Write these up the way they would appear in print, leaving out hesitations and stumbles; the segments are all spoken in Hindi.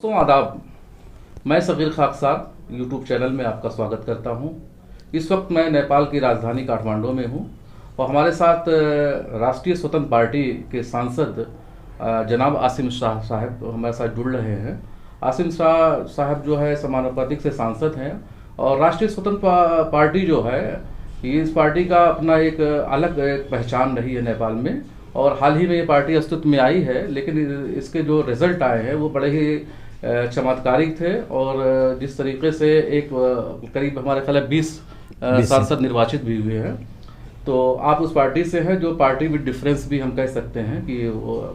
तो आदाब। मैं सगीर खाकसार यूट्यूब चैनल में आपका स्वागत करता हूं। इस वक्त मैं नेपाल की राजधानी काठमांडू में हूं और हमारे साथ राष्ट्रीय स्वतंत्र पार्टी के सांसद जनाब आसिम शाह साहब हमारे साथ जुड़ रहे हैं। आसिम शाह साहब जो है समानुपातिक से सांसद हैं और राष्ट्रीय स्वतंत्र पार्टी जो है इस पार्टी का अपना एक अलग एक पहचान रही है नेपाल में और हाल ही में ये पार्टी अस्तित्व में आई है, लेकिन इसके जो रिजल्ट आए हैं वो बड़े ही चमत्कारिक थे और जिस तरीके से एक करीब हमारे ख्याल 20 सांसद निर्वाचित भी हुए हैं। तो आप उस पार्टी से हैं जो पार्टी विद डिफरेंस भी हम कह सकते हैं कि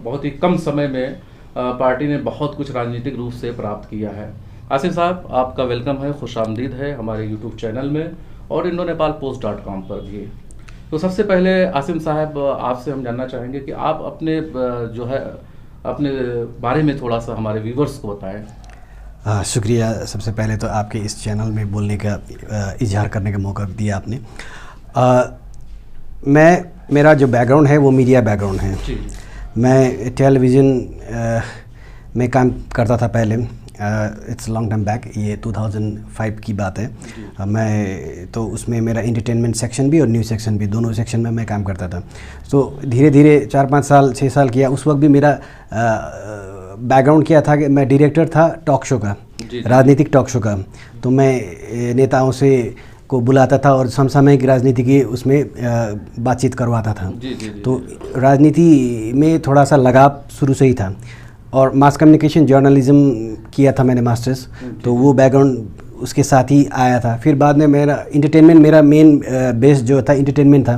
बहुत ही कम समय में पार्टी ने बहुत कुछ राजनीतिक रूप से प्राप्त किया है। आसिम साहब, आपका वेलकम है, खुशामदीद है हमारे यूट्यूब चैनल में और indonepalpost.com पर भी। तो सबसे पहले आसिम साहब आपसे हम जानना चाहेंगे कि आप अपने जो है अपने बारे में थोड़ा सा हमारे व्यूवर्स को बताएं। शुक्रिया। सबसे पहले तो आपके इस चैनल में बोलने का इजहार करने का मौका दिया आपने। मेरा जो बैकग्राउंड है वो मीडिया बैकग्राउंड है। जी। मैं टेलीविज़न में काम करता था पहले। इट्स लॉन्ग टाइम बैक, ये 2005 की बात है। मैं तो उसमें मेरा एंटरटेनमेंट सेक्शन भी और न्यूज़ सेक्शन भी, दोनों सेक्शन में मैं काम करता था। तो धीरे धीरे 4-5 साल 6 साल किया। उस वक्त भी मेरा बैकग्राउंड क्या था कि मैं डायरेक्टर था टॉक शो का, राजनीतिक टॉक शो का। तो मैं नेताओं से को बुलाता था और समसामयिक राजनीति की उसमें बातचीत करवाता था। तो राजनीति में थोड़ा सा लगाव शुरू से ही था और मास कम्युनिकेशन जर्नलिज्म किया था मैंने मास्टर्स। तो वो बैकग्राउंड उसके साथ ही आया था। फिर बाद में मेरा एंटरटेनमेंट, मेरा मेन बेस जो था एंटरटेनमेंट था।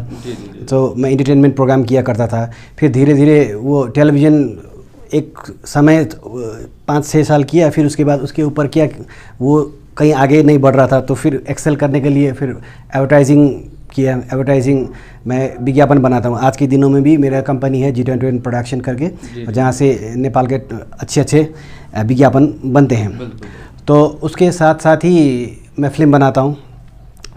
तो मैं एंटरटेनमेंट प्रोग्राम किया करता था। फिर धीरे धीरे वो टेलीविज़न एक समय 5-6 साल किया, फिर उसके बाद उसके ऊपर किया, वो कहीं आगे नहीं बढ़ रहा था। तो फिर एक्सेल करने के लिए फिर एडवर्टाइजिंग किया। एडवर्टाइजिंग मैं विज्ञापन बनाता हूँ। आज के दिनों में भी मेरा कंपनी है G21 प्रोडक्शन करके, जहाँ से नेपाल के अच्छे विज्ञापन बनते हैं। तो उसके साथ साथ ही मैं फिल्म बनाता हूँ।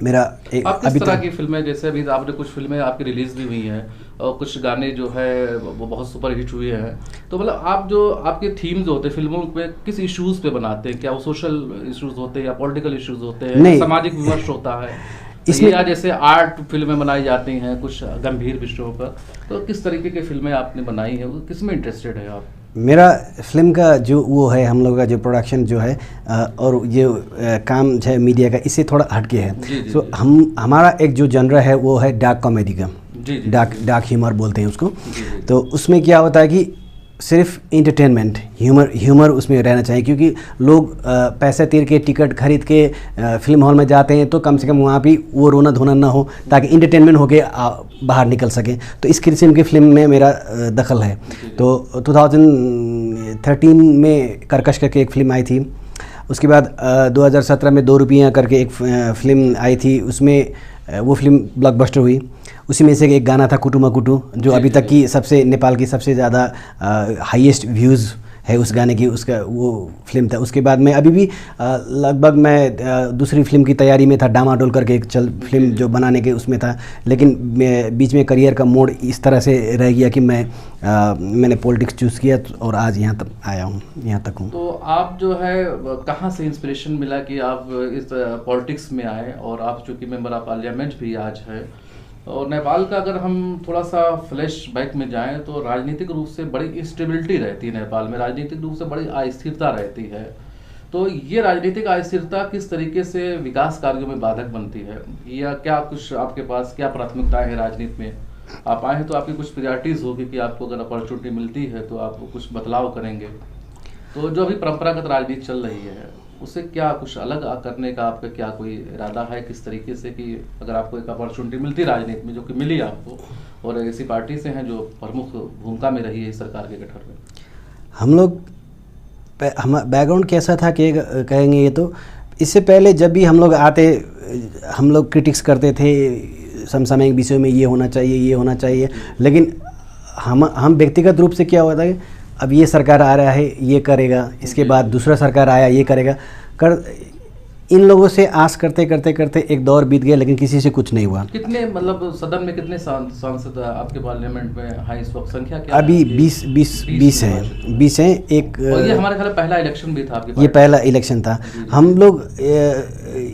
मेरा एक आप किस तरह की फिल्में, जैसे अभी आपने कुछ फिल्में आपकी रिलीज भी हुई हैं और कुछ गाने जो है वो बहुत सुपर हिट हुए हैं, तो मतलब आप जो आपके थीम जो होते हैं फिल्मों पे किस इश्यूज पे बनाते हैं? क्या वो सोशल इश्यूज होते हैं या पॉलिटिकल इश्यूज होते हैं, सामाजिक विमर्श होता है इसमें, या जैसे आर्ट फिल्में बनाई जाती हैं कुछ गंभीर विषयों पर? तो किस तरीके की फिल्में आपने बनाई हैं, किस में इंटरेस्टेड है आप? मेरा फिल्म का जो वो है, हम लोग का जो प्रोडक्शन जो है और ये काम जो है मीडिया का, इससे थोड़ा हटके है। तो हमारा एक जो जनर है वो है डार्क कॉमेडी का, डार्क ह्यूमर बोलते हैं उसको। तो उसमें क्या होता है कि सिर्फ एंटरटेनमेंट ह्यूमर उसमें रहना चाहिए, क्योंकि लोग पैसे तीर के टिकट खरीद के फिल्म हॉल में जाते हैं, तो कम से कम वहाँ भी वो रोना धोना ना हो, ताकि एंटरटेनमेंट होके बाहर निकल सकें। तो इस किस्म की फिल्म में मेरा दखल है। तो 2013 में कर्कश करके एक फ़िल्म आई थी। उसके बाद 2017 में 2 रुपया करके एक फ़िल्म आई थी। उसमें वो फिल्म ब्लॉकबस्टर हुई। उसी में से एक गाना था कुटुमा कुटु, जो अभी तक की सबसे नेपाल की सबसे ज़्यादा हाईएस्ट व्यूज़ है उस गाने की, उसका वो फिल्म था। उसके बाद मैं अभी भी लगभग मैं दूसरी फिल्म की तैयारी में था, डामाडोल करके एक फिल्म जो बनाने के उसमें था। लेकिन बीच में करियर का मोड़ इस तरह से रह गया कि मैंने पॉलिटिक्स चूज़ किया और आज यहाँ तक आया हूँ, यहाँ तक हूँ। तो आप जो है कहाँ से इंस्पिरेशन मिला कि आप इस पॉलिटिक्स में आए? और आप चूँकि मेंबर ऑफ पार्लियामेंट भी आज है, और नेपाल का अगर हम थोड़ा सा फ्लैश बैक में जाएं तो राजनीतिक रूप से बड़ी इंस्टेबिलिटी रहती है नेपाल में, राजनीतिक रूप से बड़ी अस्थिरता रहती है। तो ये राजनीतिक अस्थिरता किस तरीके से विकास कार्यों में बाधक बनती है, या क्या कुछ आपके पास क्या प्राथमिकताएं हैं राजनीति में? आप आए हैं तो आपकी कुछ प्रायोरिटीज़ होगी कि आपको अगर अपॉर्चुनिटी मिलती है तो आप कुछ बदलाव करेंगे। तो जो अभी परंपरागत राजनीति चल रही है उससे क्या कुछ अलग करने का आपका क्या कोई इरादा है? किस तरीके से कि अगर आपको एक अपॉर्चुनिटी मिलती राजनीति में, जो कि मिली आपको, और ऐसी पार्टी से हैं जो प्रमुख भूमिका में रही है इस सरकार के गठन में? हम लोग हम बैकग्राउंड कैसा था कि कहेंगे ये तो इससे पहले जब भी हम लोग आते, हम लोग क्रिटिक्स करते थे समसामयिक विषयों में, ये होना चाहिए, ये होना चाहिए। लेकिन हम व्यक्तिगत रूप से क्या होता है, अब ये सरकार आ रहा है ये करेगा, इसके बाद दूसरा सरकार आया ये करेगा इन लोगों से आस करते करते करते एक दौर बीत गया, लेकिन किसी से कुछ नहीं हुआ। कितने मतलब सदन में कितने सांसद आपके पार्लियामेंट में हैं इस वक्त, संख्या क्या अभी है? 20 हैं। एक और ये हमारे ख्याल में पहला इलेक्शन भी था आपके ये पहला इलेक्शन था। हम लोग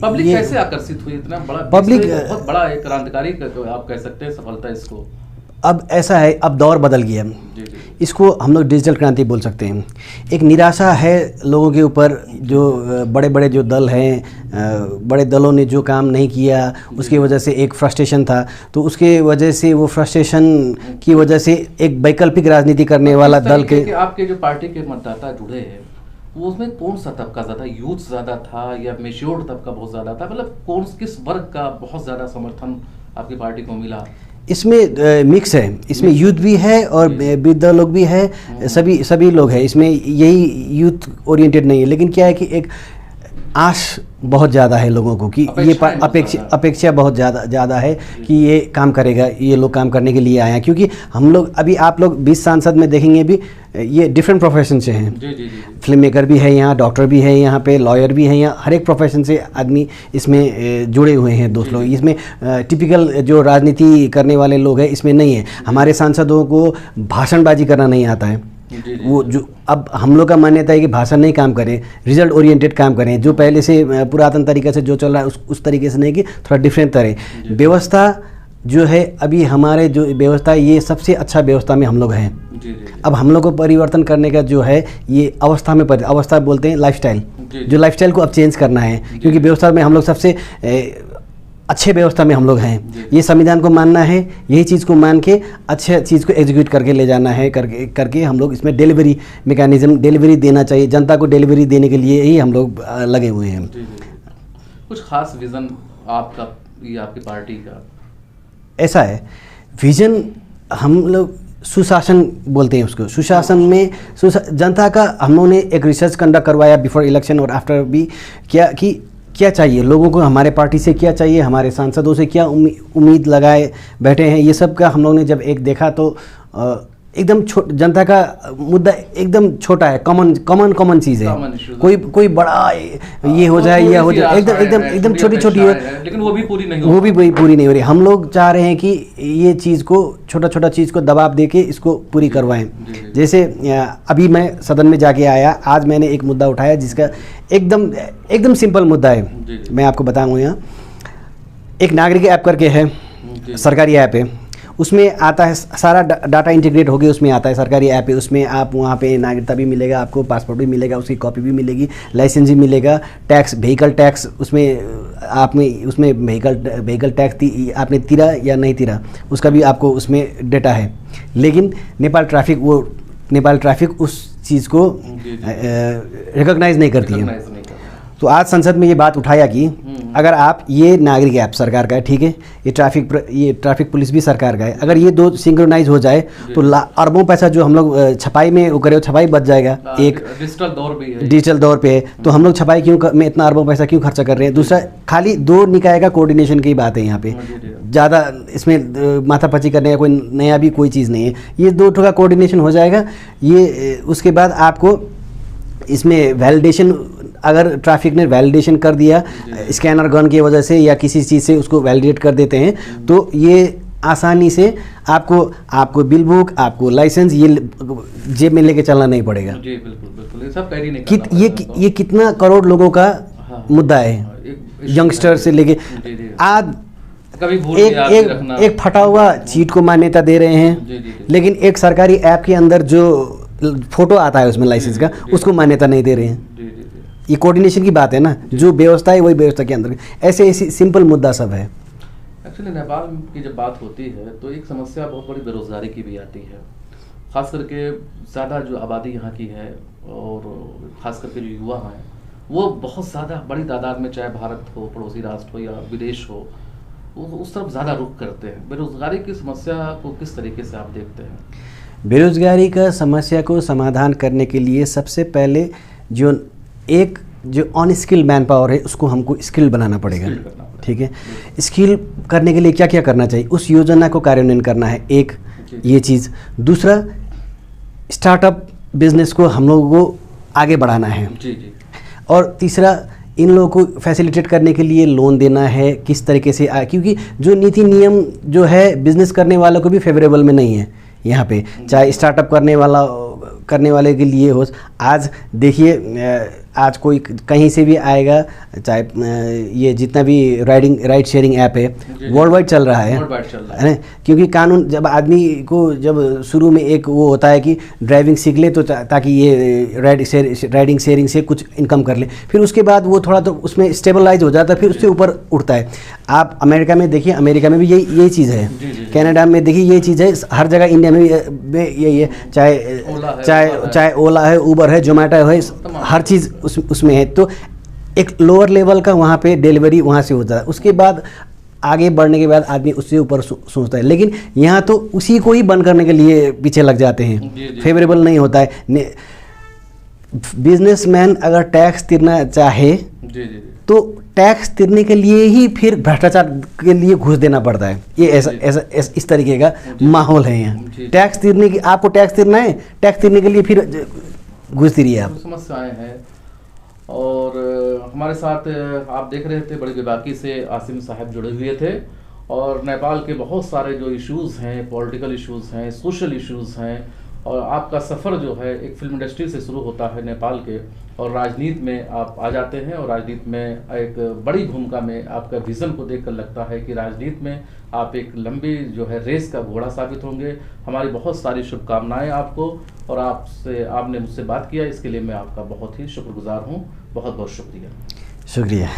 पब्लिक कैसे आकर्षित हुई? इतना बड़ा पब्लिक बहुत बड़ा एक क्रांतिकारी आप कह सकते हैं सफलता इसको। अब ऐसा है, अब दौर बदल गया। जी जी। इसको हम लोग डिजिटल क्रांति बोल सकते हैं। एक निराशा है लोगों के ऊपर, जो बड़े बड़े जो दल हैं, बड़े दलों ने जो काम नहीं किया उसकी वजह से एक फ्रस्ट्रेशन था। तो उसके वजह से वो फ्रस्ट्रेशन की वजह से एक वैकल्पिक राजनीति करने वाला दल के आपके जो पार्टी के मतदाता जुड़े हैं वो उसमें कौन सा तबका ज़्यादा, यूथ ज़्यादा था या मेच्योर्ड तबका बहुत ज़्यादा था? मतलब किस वर्ग का बहुत ज़्यादा समर्थन आपकी पार्टी को मिला? इसमें मिक्स है, इसमें यूथ भी है और वृद्ध लोग भी है, सभी लोग हैं इसमें। यही यूथ ओरिएंटेड नहीं है, लेकिन क्या है कि एक आश बहुत ज़्यादा है लोगों को कि ये अपेक्षा बहुत ज़्यादा है कि ये काम करेगा, ये लोग काम करने के लिए आए हैं। क्योंकि हम लोग अभी आप लोग 20 सांसद में देखेंगे भी ये डिफरेंट प्रोफेशन से हैं। जी। फिल्म मेकर भी है यहाँ, डॉक्टर भी है यहाँ पे, लॉयर भी है यहाँ, हर एक प्रोफेशन से आदमी इसमें जुड़े हुए हैं दोस्त लोग। इसमें टिपिकल जो राजनीति करने वाले लोग हैं इसमें नहीं है। हमारे सांसदों को भाषणबाजी करना नहीं आता है। वो जो अब हम लोग का मान्यता है कि भाषण नहीं काम करें, रिजल्ट ओरिएंटेड काम करें, जो पहले से पुरातन तरीके से जो चल रहा है उस तरीके से नहीं, कि थोड़ा डिफरेंट तरह व्यवस्था जो है। अभी हमारे जो व्यवस्था है ये सबसे अच्छा व्यवस्था में हम लोग हैं। अब हम लोग को परिवर्तन करने का जो है ये अवस्था बोलते हैं लाइफस्टाइल, जो लाइफस्टाइल को अब चेंज करना है। क्योंकि व्यवस्था में हम लोग सबसे अच्छे व्यवस्था में हम लोग हैं। ये संविधान को मानना है, यही चीज़ को मान के अच्छे चीज़ को एग्जीक्यूट करके ले जाना है, करके हम लोग इसमें डिलीवरी मैकेनिज्म डिलीवरी देना चाहिए, जनता को डिलीवरी देने के लिए ही हम लोग लगे हुए हैं। कुछ खास विज़न आपका या आपकी पार्टी का? ऐसा है विज़न, हम लोग सुशासन बोलते हैं उसको। सुशासन में जनता का हम लोगों ने एक रिसर्च कंडक्ट करवाया बिफोर इलेक्शन और आफ्टर भी, क्या चाहिए लोगों को, हमारे पार्टी से क्या चाहिए, हमारे सांसदों से क्या उम्मीद लगाए बैठे हैं। ये सब का हम लोगों ने जब एक देखा तो एकदम जनता का मुद्दा एकदम छोटा है, कॉमन चीज़ है। कोई बड़ा ये हो जाए या हो जाए, एकदम छोटी है, लेकिन वो भी पूरी नहीं हो रही। हम लोग चाह रहे हैं कि ये चीज़ को छोटा चीज़ को दबाव दे के इसको पूरी करवाएं। जैसे अभी मैं सदन में जाके आया, आज मैंने एक मुद्दा उठाया जिसका एकदम सिंपल मुद्दा है, मैं आपको बताऊँ। यहाँ एक नागरिक ऐप करके है, सरकारी ऐप है, उसमें आता है सारा डाटा इंटीग्रेट हो गया, उसमें आता है सरकारी ऐप है। उसमें आप वहाँ पे नागरिकता भी मिलेगा, आपको पासपोर्ट भी मिलेगा, उसकी कॉपी भी मिलेगी, लाइसेंस भी मिलेगा, टैक्स व्हीकल टैक्स उसमें आपने उसमें व्हीकल टैक्स आपने तीरा या नहीं तीरा उसका भी आपको उसमें डेटा है। लेकिन नेपाल ट्रैफिक उस चीज़ को रिकॉग्नाइज नहीं करती है। तो आज संसद में ये बात उठाया कि अगर आप ये नागरिक ऐप सरकार का है, ठीक है, ये ट्रैफिक पुलिस भी सरकार का है, अगर ये दो सिंक्रोनाइज हो जाए तो अरबों पैसा जो हम लोग छपाई में वो करे, छपाई बच जाएगा। एक डिजिटल दौर पे है, तो हम लोग छपाई में इतना अरबों पैसा क्यों खर्चा कर रहे हैं? दूसरा, खाली दो निकाय का कोऑर्डिनेशन की बात है यहाँ पे, ज़्यादा इसमें माथापच्ची करने का कोई नया भी कोई चीज़ नहीं है। ये दो का कोऑर्डिनेशन हो जाएगा। ये उसके बाद आपको इसमें वैलिडेशन, अगर ट्रैफिक ने वैलिडेशन कर दिया स्कैनर गन की वजह से या किसी चीज़ से उसको वैलिडेट कर देते हैं, तो ये आसानी से आपको बिल बुक, आपको लाइसेंस ये जेब में लेके चलना नहीं पड़ेगा। जी बिल्कुल, ये सब कैरी नहीं करना पड़ेगा। ये कितना करोड़ लोगों का मुद्दा है, यंगस्टर से लेके आज कभी भूल एक फटा हुआ चीट को मान्यता दे रहे हैं, लेकिन एक सरकारी ऐप के अंदर जो फोटो आता है उसमें लाइसेंस का, उसको मान्यता नहीं दे रहे हैं। ये कोऑर्डिनेशन की बात है ना, जो व्यवस्था है वही व्यवस्था के अंदर। ऐसे सिंपल मुद्दा सब है। एक्चुअली नेपाल की जब बात होती है तो एक समस्या बहुत बड़ी बेरोजगारी की भी आती है, खास करके ज़्यादा जो आबादी यहाँ की है और खास करके जो युवा हैं वो बहुत ज़्यादा बड़ी तादाद में, चाहे भारत हो, पड़ोसी राष्ट्र हो या विदेश हो, वो उस तरफ ज़्यादा रुख करते हैं। बेरोजगारी की समस्या को किस तरीके से आप देखते हैं? बेरोजगारी का समस्या को समाधान करने के लिए सबसे पहले जो ऑन स्किल मैन पावर है उसको हमको स्किल बनाना पड़ेगा, ठीक है। स्किल करने के लिए क्या क्या करना चाहिए, उस योजना को कार्यान्वयन करना है, एक ये चीज़। दूसरा, स्टार्टअप बिजनेस को हम लोगों को आगे बढ़ाना है। जी। और तीसरा, इन लोगों को फैसिलिटेट करने के लिए लोन देना है किस तरीके से क्योंकि जो नीति नियम जो है बिज़नेस करने वालों को भी फेवरेबल में नहीं है यहाँ पे, चाहे स्टार्टअप करने वाले के लिए हो। आज देखिए आज कोई कहीं से भी आएगा, चाहे ये जितना भी राइड शेयरिंग ऐप है वर्ल्ड वाइड चल रहा है ना, क्योंकि कानून जब आदमी को जब शुरू में एक वो होता है कि ड्राइविंग सीख ले तो ताकि ये राइडिंग शेयरिंग से कुछ इनकम कर ले, फिर उसके बाद वो थोड़ा तो उसमें स्टेबलाइज हो जाता है, फिर उससे ऊपर उठता है। आप अमेरिका में देखिए, अमेरिका में भी यही चीज़ है, कनाडा में देखिए यही चीज़ है, हर जगह इंडिया में भी यही है, चाहे ओला है, उबर है, जोमेटो है, हर चीज़ उसमें है। तो एक लोअर लेवल का वहाँ पे डिलीवरी वहाँ से होता है, उसके बाद आगे बढ़ने के बाद आदमी उससे ऊपर सोचता है, लेकिन यहाँ तो उसी को ही बंद करने के लिए पीछे लग जाते हैं, फेवरेबल नहीं होता है। बिजनेसमैन अगर टैक्स तिरना चाहे तो टैक्स तिरने के लिए ही फिर भ्रष्टाचार के लिए घुस देना पड़ता है। ये ऐसा इस तरीके का माहौल है यहाँ। टैक्स तिरने की, आपको टैक्स तिरना है, टैक्स तिरने के लिए फिर घुस तिरिए आप। समस्याएं हैं। और हमारे साथ आप देख रहे थे बड़ी बेबाकी से आसिम साहब जुड़े हुए थे, और नेपाल के बहुत सारे जो इश्यूज़ हैं, पॉलिटिकल इश्यूज़ हैं, सोशल इश्यूज़ हैं, और आपका सफ़र जो है एक फिल्म इंडस्ट्री से शुरू होता है नेपाल के, और राजनीति में आप आ जाते हैं, और राजनीति में एक बड़ी भूमिका में आपका विज़न को देखकर लगता है कि राजनीति में आप एक लंबी जो है रेस का घोड़ा साबित होंगे। हमारी बहुत सारी शुभकामनाएं आपको, और आपने मुझसे बात किया, इसके लिए मैं आपका बहुत ही शुक्रगुजार हूँ। बहुत बहुत शुक्रिया। शुक्रिया।